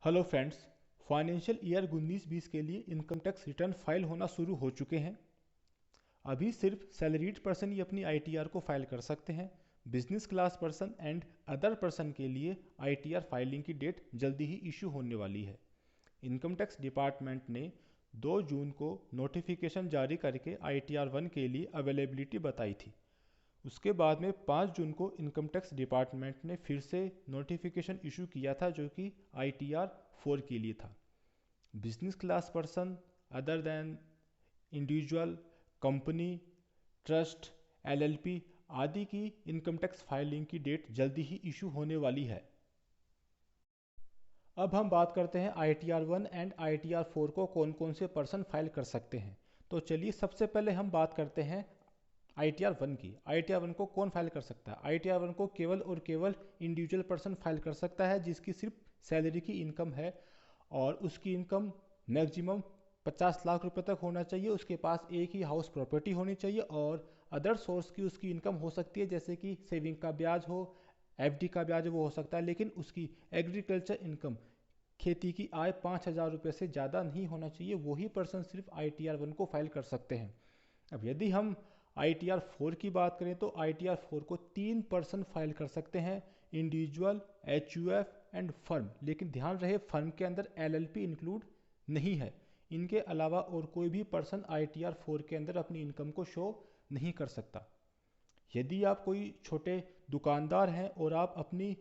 Hello friends. Financial year 19-20 के लिए income tax return file होना शुरू हो चुके हैं। अभी सिर्फ सैलरीड पर्सन ही अपनी आईटीआर को फाइल कर सकते हैं। Business class person and other person के लिए आईटीआर फाइलिंग की डेट जल्दी ही इशू होने वाली है। इनकम टैक्स डिपार्टमेंट ने 2 जून को नोटिफिकेशन जारी करके आईटीआर 1 के लिए अवेलेबिलिटी बताई थी। उसके बाद में 5 जून को इनकम टैक्स डिपार्टमेंट ने फिर से नोटिफिकेशन इशू किया था, जो कि आईटीआर 4 के लिए था। Business class person other than individual, company, trust, LLP आदि की इनकम टैक्स फाइलिंग की डेट जल्दी ही इशू होने वाली है। अब हम बात करते हैं आईटीआर 1 एंड आईटीआर 4 को कौन कौन से पर्सन फाइल कर सकते हैं। तो चलिए सबसे पहले हम बात करते हैं आईटीआर 1 की। आईटीआर 1 को कौन फाइल कर सकता है? आईटीआर 1 को केवल और केवल इंडिविजुअल पर्सन फाइल कर सकता है जिसकी सिर्फ सैलरी की इनकम है और उसकी इनकम मैक्सिमम 50 लाख रुपए तक होना चाहिए। उसके पास एक ही हाउस प्रॉपर्टी होनी चाहिए और अदर सोर्स की उसकी इनकम हो सकती है, जैसे कि सेविंग का ब्याज हो, एफडी का ब्याज वो हो सकता है, लेकिन उसकी एग्रीकल्चर इनकम, खेती की आय 5,000 रुपये से ज़्यादा नहीं होना चाहिए। वही पर्सन सिर्फ आईटीआर 1 को फाइल कर सकते हैं। अब यदि हम आईटीआर 4 की बात करें तो आईटीआर 4 को 3 पर्सन फाइल कर सकते हैं, इंडिविजुअल, एचयूएफ एंड फर्म। लेकिन ध्यान रहे, फर्म के अंदर एलएलपी इंक्लूड नहीं है। इनके अलावा और कोई भी पर्सन आईटीआर 4 के अंदर अपनी इनकम को शो नहीं कर सकता। यदि आप कोई छोटे दुकानदार हैं और आप अपनी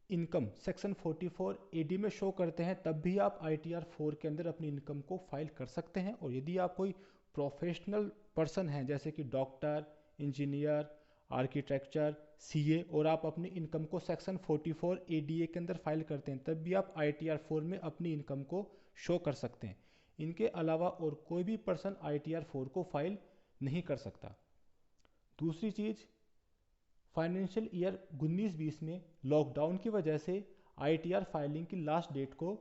इनकम सेक्शन 44 एडी में शो करते हैं, तब भी आप आईटीआर 4 के अंदर अपनी इनकम को फाइल कर सकते हैं। और यदि आप कोई प्रोफेशनल पर्सन हैं, जैसे कि डॉक्टर, इंजीनियर, आर्किटेक्चर, सीए, और आप अपनी इनकम को सेक्शन 44 एडीए के अंदर फाइल करते हैं, तब भी आप आईटीआर 4 में अपनी इनकम को शो कर सकते हैं। इनके अलावा और कोई भी पर्सन आईटीआर 4 को फाइल नहीं कर सकता। दूसरी चीज़, फाइनेंशियल ईयर 19-20 में लॉकडाउन की वजह से आईटीआर फाइलिंग की लास्ट डेट को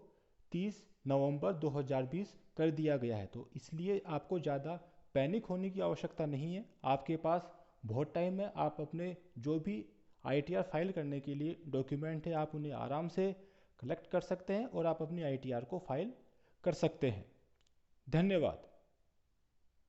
30 नवंबर 2020 कर दिया गया है। तो इसलिए आपको ज़्यादा पैनिक होने की आवश्यकता नहीं है। आपके पास बहुत टाइम है। आप अपने जो भी आईटीआर फाइल करने के लिए डॉक्यूमेंट है, आप उन्हें आराम से कलेक्ट कर सकते हैं और आप अपनी आईटीआर को फाइल कर सकते हैं। धन्यवाद।